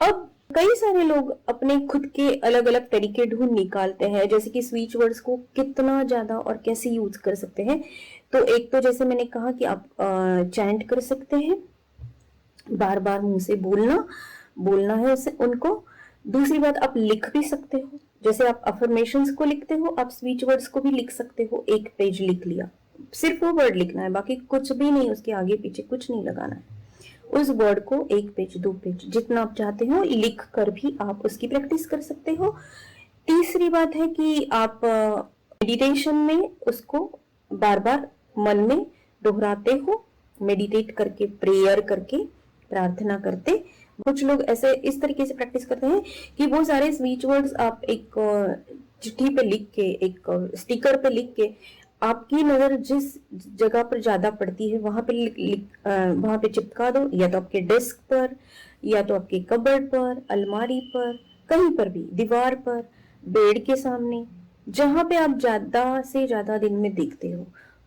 S1: अब कई सारे लोग अपने खुद के अलग अलग तरीके ढूंढ निकालते हैं, जैसे कि स्पीच वर्ड्स को कितना ज्यादा और कैसे यूज कर सकते हैं। तो एक तो जैसे मैंने कहा कि आप चैंट कर सकते हैं, बार बार मुंह से बोलना है उसे उनको। दूसरी बात, आप लिख भी सकते हो, जैसे आप अफर्मेशंस को लिखते हो, आप स्पीच वर्ड्स को भी लिख सकते हो। एक पेज लिख लिया, सिर्फ वो वर्ड लिखना है, बाकी कुछ भी नहीं, उसके आगे पीछे कुछ नहीं लगाना है। उस वर्ड को 1 पेज 2 पेज जितना आप चाहते हो लिख कर भी आप उसकी प्रैक्टिस कर सकते हो। तीसरी बात है कि आप मेडिटेशन में उसको बार बार मन में दोहराते हो, मेडिटेट करके, प्रेयर करके, प्रार्थना करते। कुछ लोग ऐसे इस तरीके से प्रैक्टिस करते हैं कि वो सारे स्पीच वर्ड्स आप एक चिट्ठी पे लिख के, एक स्टिकर पे लिख के, आपकी नजर जिस जगह पर ज्यादा पड़ती है वहां पे चिपका दो, या तो आपके डेस्क पर, या तो आपके कबर्ड पर, अलमारी पर, कहीं पर भी, दीवार पर, बेड के सामने, जहां पे आप ज्यादा से ज्यादा दिन में देखते हो,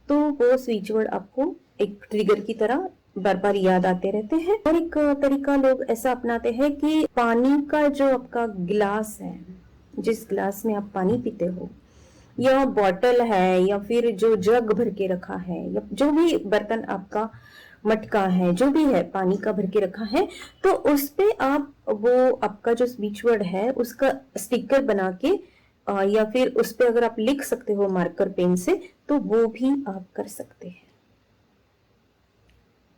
S1: तो वो स्पीच वर्ड आपको एक ट्रिगर की तरह बार बार याद आते रहते हैं। और एक तरीका लोग ऐसा अपनाते हैं कि पानी का जो आपका गिलास है, जिस गिलास में आप पानी पीते हो, या बॉटल है, या फिर जो जग भर के रखा है, या जो भी बर्तन आपका, मटका है, जो भी है पानी का भर के रखा है, तो उस पे आप वो आपका जो स्पीच वर्ड है उसका स्टिकर बना के, या फिर उस पे अगर आप लिख सकते हो मार्कर पेन से, तो वो भी आप कर सकते हैं।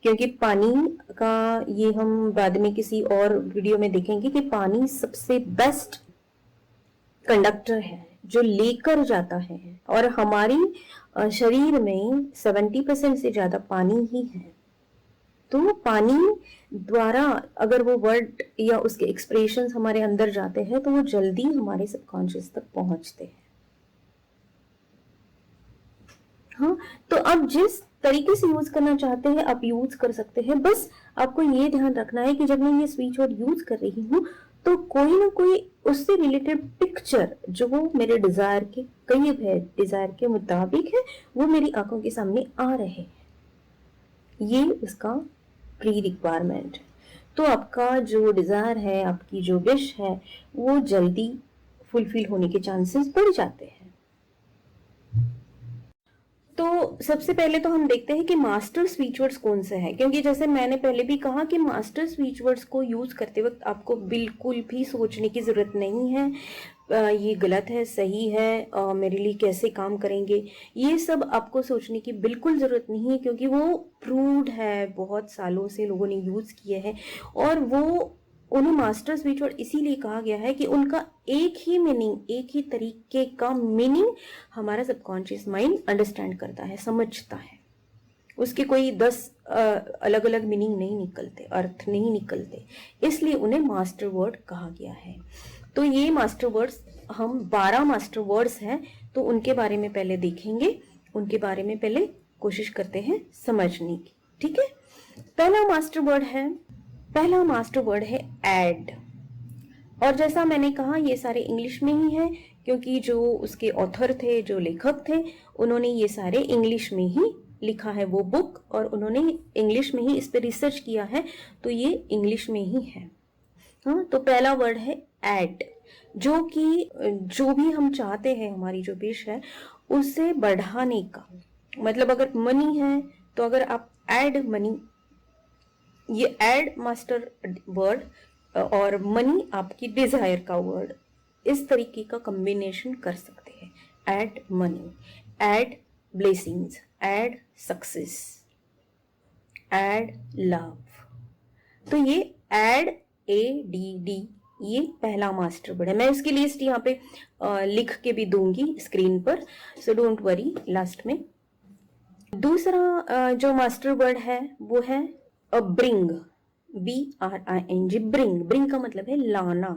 S1: क्योंकि पानी का ये हम बाद में किसी और वीडियो में देखेंगे कि पानी सबसे बेस्ट कंडक्टर है जो लेकर जाता है, और हमारी शरीर में 70% से ज्यादा पानी ही है। तो पानी द्वारा अगर वो वर्ड या उसके एक्सप्रेशंस हमारे अंदर जाते हैं तो वो जल्दी हमारे सबकॉन्शियस तक पहुंचते हैं। हाँ, तो आप जिस तरीके से यूज करना चाहते हैं आप यूज कर सकते हैं। बस आपको ये ध्यान रखना है कि जब मैं ये स्पीच वर्ड यूज कर रही हूँ तो कोई ना कोई उससे रिलेटेड पिक्चर जो मेरे डिजायर के करीब है, डिजायर के मुताबिक है, वो मेरी आंखों के सामने आ रहे हैं। ये उसका प्री रिक्वायरमेंट है। तो आपका जो डिजायर है, आपकी जो विश है, वो जल्दी फुलफिल होने के चांसेस बढ़ जाते हैं। तो सबसे पहले तो हम देखते हैं कि मास्टर स्पीच वर्ड्स कौन से हैं, क्योंकि जैसे मैंने पहले भी कहा कि मास्टर स्पीच वर्ड्स को यूज करते वक्त आपको बिल्कुल भी सोचने की जरूरत नहीं है, ये गलत है, सही है, मेरे लिए कैसे काम करेंगे, ये सब आपको सोचने की बिल्कुल जरूरत नहीं है, क्योंकि वो प्रूव्ड है, बहुत सालों से लोगों ने यूज किए हैं और वो उन्हें मास्टर स्पीच वर्ड इसीलिए कहा गया है कि उनका एक ही मीनिंग, एक ही तरीके का मीनिंग हमारा सबकॉन्शियस माइंड अंडरस्टैंड करता है, समझता है। उसके कोई 10 अलग अलग मीनिंग नहीं निकलते, अर्थ नहीं निकलते, इसलिए उन्हें मास्टर वर्ड कहा गया है। तो ये मास्टर वर्ड्स, हम 12 मास्टर वर्ड्स हैं, तो उनके बारे में पहले देखेंगे, उनके बारे में पहले कोशिश करते हैं समझने की। ठीक है, पहला मास्टर वर्ड है एड। और जैसा मैंने कहा ये सारे इंग्लिश में ही है, क्योंकि जो उसके ऑथर थे, जो लेखक थे, उन्होंने ये सारे इंग्लिश में ही लिखा है वो बुक, और उन्होंने इंग्लिश में ही इस पे रिसर्च किया है, तो ये इंग्लिश में ही है। हाँ, तो पहला वर्ड है एड, जो कि जो भी हम चाहते हैं, हमारी जो विश है उसे बढ़ाने का। मतलब अगर मनी है तो अगर आप एड मनी, ये एड मास्टर वर्ड और मनी आपकी डिजायर का वर्ड, इस तरीके का कॉम्बिनेशन कर सकते हैं। Add money, add blessings, add success, add love. तो ये एड, ADD, ये पहला मास्टर वर्ड है। मैं इसकी लिस्ट यहाँ पे लिख के भी दूंगी स्क्रीन पर, सो डोंट वरी लास्ट में। दूसरा जो मास्टर वर्ड है वो है ब्रिंग, BRING, ब्रिंग का मतलब है लाना।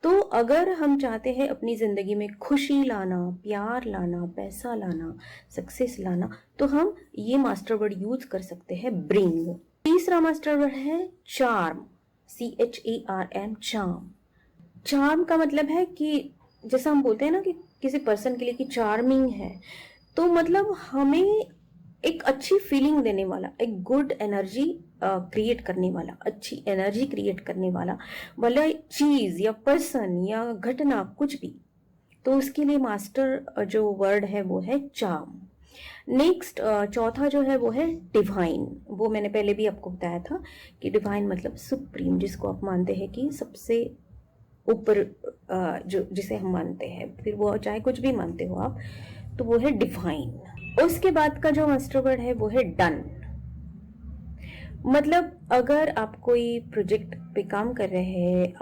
S1: तो अगर हम चाहते हैं अपनी जिंदगी में खुशी लाना, प्यार लाना, पैसा लाना, सक्सेस लाना, तो हम ये मास्टर वर्ड यूज कर सकते हैं, ब्रिंग। तीसरा मास्टर वर्ड है चार्म, CHARM, चार्म। चार्म का मतलब है कि जैसा हम बोलते हैं ना कि किसी पर्सन के लिए कि चार्मिंग है, तो मतलब हमें एक अच्छी फीलिंग देने वाला, एक गुड एनर्जी क्रिएट करने वाला, अच्छी एनर्जी क्रिएट करने वाला चीज या पर्सन या घटना, कुछ भी, तो उसके लिए मास्टर जो वर्ड है वो है चार्म। नेक्स्ट चौथा जो है वो है डिवाइन। वो मैंने पहले भी आपको बताया था कि डिवाइन मतलब सुप्रीम, जिसको आप मानते हैं कि सबसे ऊपर, जो जिसे हम मानते हैं, फिर वो चाहे कुछ भी मानते हो आप, तो वो है डिवाइन। उसके बाद का जो मास्टर वर्ड है वो है डन। मतलब अगर आप कोई प्रोजेक्ट पे काम कर रहे हैं,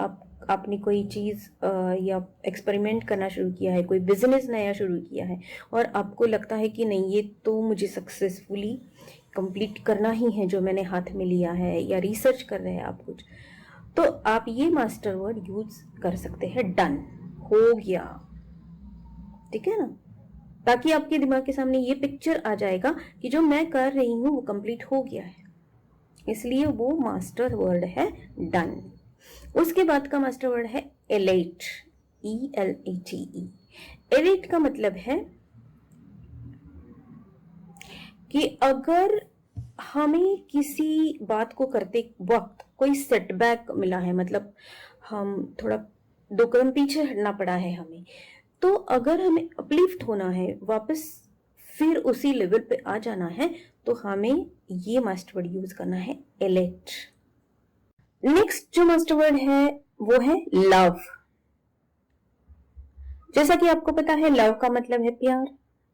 S1: आपने कोई चीज या एक्सपेरिमेंट करना शुरू किया है, कोई बिजनेस नया शुरू किया है, और आपको लगता है कि नहीं ये तो मुझे सक्सेसफुली कंप्लीट करना ही है जो मैंने हाथ में लिया है, या रिसर्च कर रहे हैं आप कुछ, तो आप ये मास्टर वर्ड यूज कर सकते हैं, डन, हो गया। ठीक है ना, ताकि आपके दिमाग के सामने ये पिक्चर आ जाएगा कि जो मैं कर रही हूं वो कंप्लीट हो गया है, इसलिए वो मास्टर वर्ड है डन। उसके बाद का मास्टर वर्ड है एलेट, ELATE। एलेट का मतलब है कि अगर हमें किसी बात को करते वक्त कोई सेटबैक मिला है, मतलब हम थोड़ा 2 कदम पीछे हटना पड़ा है हमें, तो अगर हमें अपलिफ्ट होना है, वापस फिर उसी लेवल पे आ जाना है, तो हमें ये मास्टर वर्ड यूज करना है, एलेट। नेक्स्ट जो मास्टर वर्ड है वो है लव। जैसा कि आपको पता है लव का मतलब है प्यार।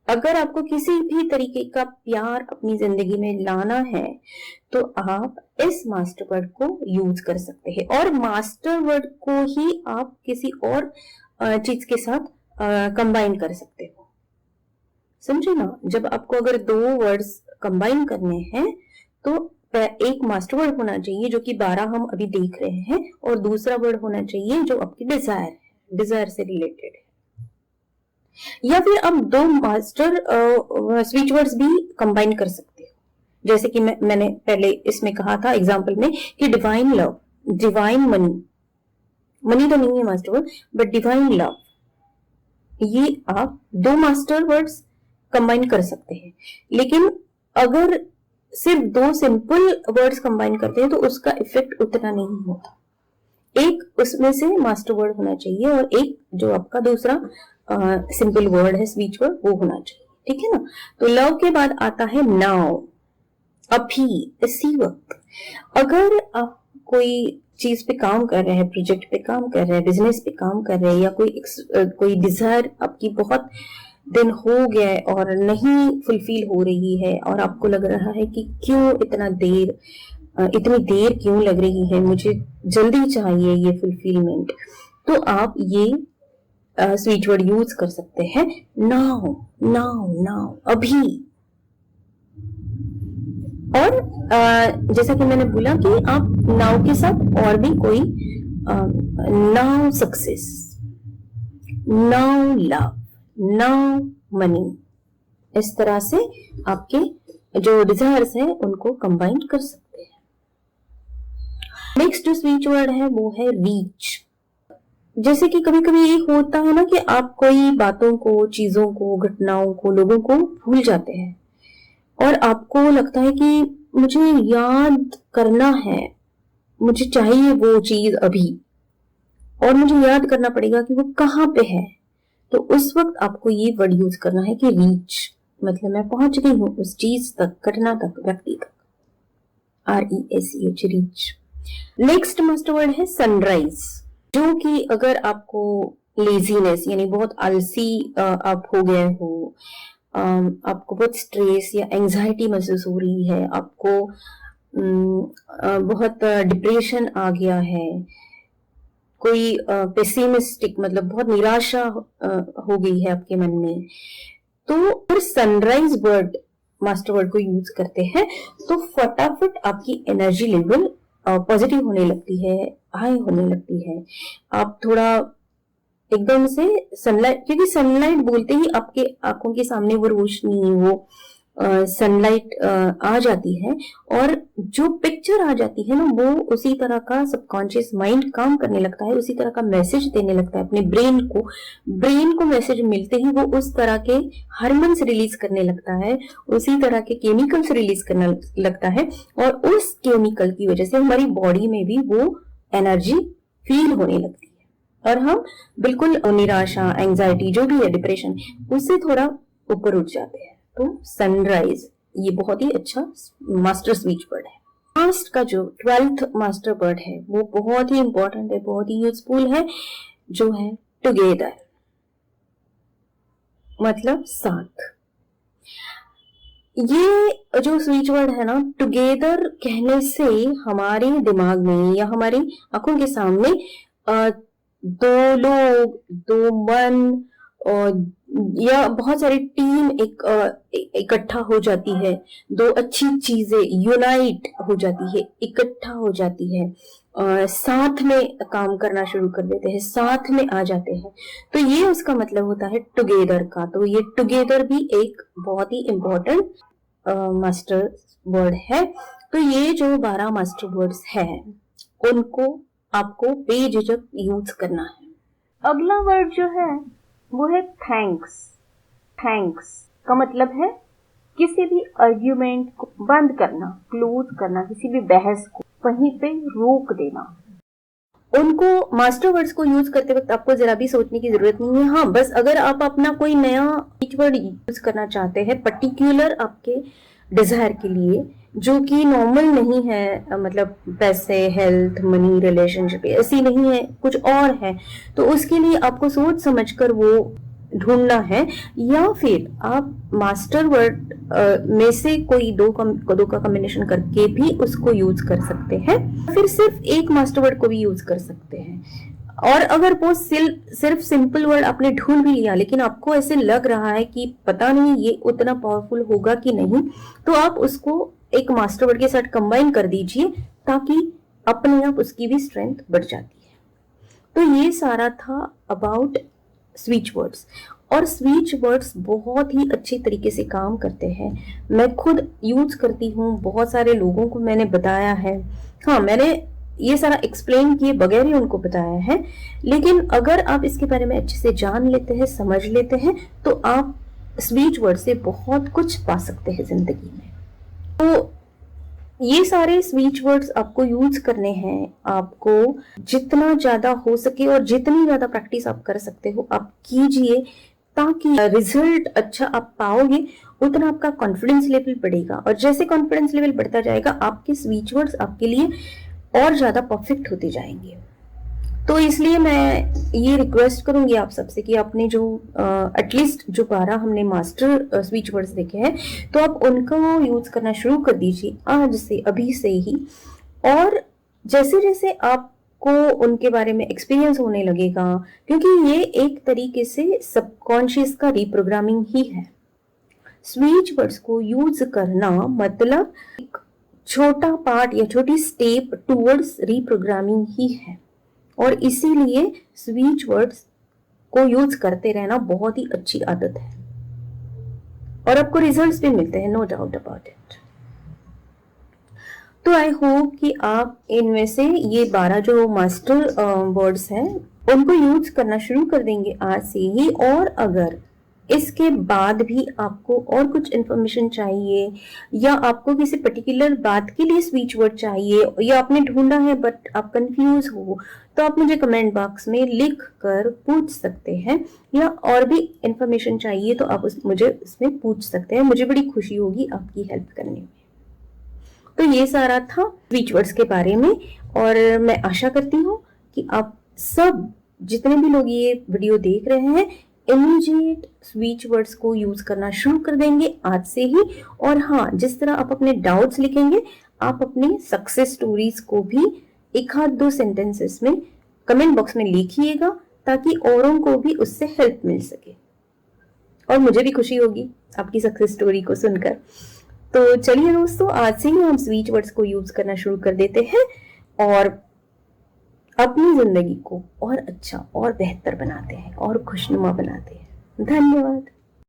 S1: अगर आपको किसी भी तरीके का प्यार अपनी जिंदगी में लाना है, तो आप इस मास्टर वर्ड को यूज कर सकते हैं, और मास्टर वर्ड को ही आप किसी और चीज के साथ कंबाइन कर सकते हो। समझे ना, जब आपको अगर 2 वर्ड्स कंबाइन करने हैं, तो एक मास्टर वर्ड होना चाहिए जो कि 12 हम अभी देख रहे हैं, और दूसरा वर्ड होना चाहिए जो आपकी डिजायर से रिलेटेड है। या फिर आप 2 मास्टर स्पीच वर्ड्स भी कंबाइन कर सकते हो, जैसे कि मैंने पहले इसमें कहा था एग्जांपल में कि divine love, divine money, money तो नहीं है master word, but divine love, ये आप 2 मास्टर वर्ड्स कंबाइन कर सकते हैं। लेकिन अगर सिर्फ 2 सिंपल वर्ड्स कंबाइन करते हैं तो उसका इफेक्ट उतना नहीं होता। एक उसमें से मास्टर वर्ड होना चाहिए, और एक जो आपका दूसरा सिंपल वर्ड है, स्पीच वर्ड, वो होना चाहिए। ठीक है ना, तो लव के बाद आता है नाउ, अभी, इसी वक्त। अगर आप कोई चीज पे काम कर रहे हैं, प्रोजेक्ट पे काम कर रहे हैं, बिजनेस पे काम कर रहे हैं, या कोई डिजायर आपकी बहुत दिन हो गया है और नहीं फुलफिल हो रही है, और आपको लग रहा है कि क्यों इतना देर इतनी देर क्यों लग रही है, मुझे जल्दी चाहिए ये फुलफिलमेंट, तो आप ये स्विच वर्ड यूज कर सकते हैं, नाउ नाउ नाउ, अभी। और जैसा कि मैंने बोला कि आप नाउ के साथ और भी कोई now success, now love, now money, इस तरह से आपके जो डिजायर्स हैं उनको कंबाइन कर सकते हैं। नेक्स्ट जो स्विच वर्ड है वो है रीच। जैसे कि कभी कभी ये होता है ना कि आप कोई बातों को, चीजों को, घटनाओं को, लोगों को भूल जाते हैं और आपको लगता है कि मुझे याद करना है, मुझे चाहिए वो चीज अभी और मुझे याद करना पड़ेगा कि वो कहाँ पे है। तो उस वक्त आपको ये वर्ड यूज करना है कि रीच, मतलब मैं पहुंच गई हूं उस चीज तक, घटना तक, व्यक्ति तक। REACH, reach. Next master word है सनराइज, जो कि अगर आपको लेजीनेस यानी बहुत आलसी आप हो गए हो, आपको बहुत स्ट्रेस या एंजाइटी महसूस हो रही है, आपको बहुत डिप्रेशन आ गया है, कोई पेसिमिस्टिक मतलब बहुत निराशा हो गई है आपके मन में, तो फिर सनराइज वर्ड, मास्टर वर्ड को यूज करते हैं तो फटाफट आपकी एनर्जी लेवल पॉजिटिव होने लगती है, हाई होने लगती है। आप थोड़ा एकदम से सनलाइट, क्योंकि सनलाइट बोलते ही आपके आंखों के सामने वो रोशनी, वो सनलाइट आ जाती है और जो पिक्चर आ जाती है ना, वो उसी तरह का सबकॉन्शियस माइंड काम करने लगता है, उसी तरह का मैसेज देने लगता है अपने ब्रेन को। ब्रेन को मैसेज मिलते ही वो उस तरह के हार्मोन्स रिलीज करने लगता है, उसी तरह के केमिकल्स रिलीज करने लगता है और उस केमिकल की वजह से हमारी बॉडी में भी वो एनर्जी फील होने लगती है और हम बिल्कुल निराशा, एंजाइटी जो भी है, डिप्रेशन, उससे थोड़ा ऊपर उठ जाते हैं। तो सनराइज ये बहुत ही अच्छा मास्टर स्विच वर्ड है। लास्ट का जो 12th मास्टर वर्ड है वो बहुत ही इंपॉर्टेंट है, बहुत ही यूजफुल है, जो है टुगेदर, मतलब साथ। ये जो स्विच वर्ड है ना, टुगेदर कहने से हमारे दिमाग में या हमारी आंखों के सामने दो लोग, दो मन और या बहुत सारी टीम इकट्ठा हो जाती है, दो अच्छी चीजें यूनाइट हो जाती है, इकट्ठा हो जाती है, साथ में काम करना शुरू कर देते हैं, साथ में आ जाते हैं, तो ये उसका मतलब होता है टुगेदर का। तो ये टुगेदर भी एक बहुत ही इंपॉर्टेंट मास्टर वर्ड है। तो ये जो 12 मास्टर वर्ड्स है उनको आपको बेझिझक यूज करना है। अगला वर्ड जो है वो है थैंक्स। थैंक्स का मतलब है किसी भी आर्ग्यूमेंट को बंद करना, क्लोज करना, किसी भी बहस को वहीं पे रोक देना। उनको मास्टर वर्ड्स को यूज करते वक्त आपको जरा भी सोचने की जरूरत नहीं है। हाँ, बस अगर आप अपना कोई नया स्विच वर्ड यूज करना चाहते हैं पर्टिकुलर आपके डिजायर के लिए, जो कि नॉर्मल नहीं है, मतलब पैसे, हेल्थ, मनी, रिलेशनशिप ऐसी नहीं है, कुछ और है, तो उसके लिए आपको सोच समझकर वो ढूंढना है, या फिर आप मास्टर वर्ड में से कोई दो का कॉम्बिनेशन करके भी उसको यूज कर सकते हैं, फिर सिर्फ एक मास्टर वर्ड को भी यूज कर सकते हैं। और अगर वो सिर्फ सिंपल वर्ड आपने ढूंढ भी लिया लेकिन आपको ऐसे लग रहा है कि पता नहीं ये उतना पावरफुल होगा कि नहीं, तो आप उसको एक मास्टर वर्ड के साथ कंबाइन कर दीजिए ताकि अपने आप उसकी भी स्ट्रेंथ बढ़ जाती है। तो ये सारा था अबाउट स्विच वर्ड्स। और स्विच वर्ड्स बहुत ही अच्छी तरीके से काम करते हैं, मैं खुद यूज करती हूँ, बहुत सारे लोगों को मैंने बताया है। हाँ, मैंने ये सारा एक्सप्लेन किए बगैर ही उनको बताया है, लेकिन अगर आप इसके बारे में अच्छे से जान लेते हैं, समझ लेते हैं, तो आप स्विच वर्ड से बहुत कुछ पा सकते हैं जिंदगी में। तो ये सारे स्विच वर्ड्स आपको यूज करने हैं, आपको जितना ज्यादा हो सके और जितनी ज्यादा प्रैक्टिस आप कर सकते हो आप कीजिए, ताकि रिजल्ट अच्छा आप पाओगे, उतना आपका कॉन्फिडेंस लेवल बढ़ेगा, और जैसे कॉन्फिडेंस लेवल बढ़ता जाएगा आपके स्विच वर्ड्स आपके लिए और ज्यादा परफेक्ट होते जाएंगे। तो इसलिए मैं ये रिक्वेस्ट करूंगी आप सबसे कि आपने जो एटलीस्ट जो 12 हमने मास्टर स्पीच वर्ड्स देखे हैं, तो आप उनको यूज करना शुरू कर दीजिए आज से, अभी से ही। और जैसे जैसे आपको उनके बारे में एक्सपीरियंस होने लगेगा, क्योंकि ये एक तरीके से सबकॉन्शियस का रिप्रोग्रामिंग ही है। स्पीच वर्ड्स को यूज करना मतलब एक छोटा पार्ट या छोटी स्टेप टूवर्ड्स रिप्रोग्रामिंग ही है, और इसीलिए स्पीच वर्ड्स को यूज करते रहना बहुत ही अच्छी आदत है, और आपको रिजल्ट्स भी मिलते हैं, नो डाउट अबाउट इट। तो आई होप कि आप इनमें से ये 12 जो मास्टर वर्ड्स हैं उनको यूज करना शुरू कर देंगे आज से ही। और अगर इसके बाद भी आपको और कुछ इंफॉर्मेशन चाहिए, या आपको किसी पर्टिकुलर बात के लिए स्पीच वर्ड चाहिए, या आपने ढूंढा है बट आप कंफ्यूज हो, तो आप मुझे कमेंट बॉक्स में लिख कर पूछ सकते हैं, या और भी इंफॉर्मेशन चाहिए तो आप मुझे उसमें पूछ सकते हैं। मुझे बड़ी खुशी होगी आपकी हेल्प करने में। तो ये सारा था स्पीच वर्ड्स के बारे में, और मैं आशा करती हूँ कि आप सब जितने भी लोग ये वीडियो देख रहे हैं इमीडिएट स्पीच वर्ड्स को यूज करना शुरू कर देंगे आज से ही। और हाँ, जिस तरह आप अपने डाउट्स लिखेंगे, आप अपनी सक्सेस स्टोरीज को भी एक आध दो सेंटेंसेस में कमेंट बॉक्स में लिखिएगा, ताकि औरों को भी उससे हेल्प मिल सके, और मुझे भी खुशी होगी आपकी सक्सेस स्टोरी को सुनकर। तो चलिए दोस्तों, आज से ही हम स्पीच वर्ड्स को यूज करना शुरू कर देते हैं, और अपनी जिंदगी को और अच्छा और बेहतर बनाते हैं और खुशनुमा बनाते हैं। धन्यवाद।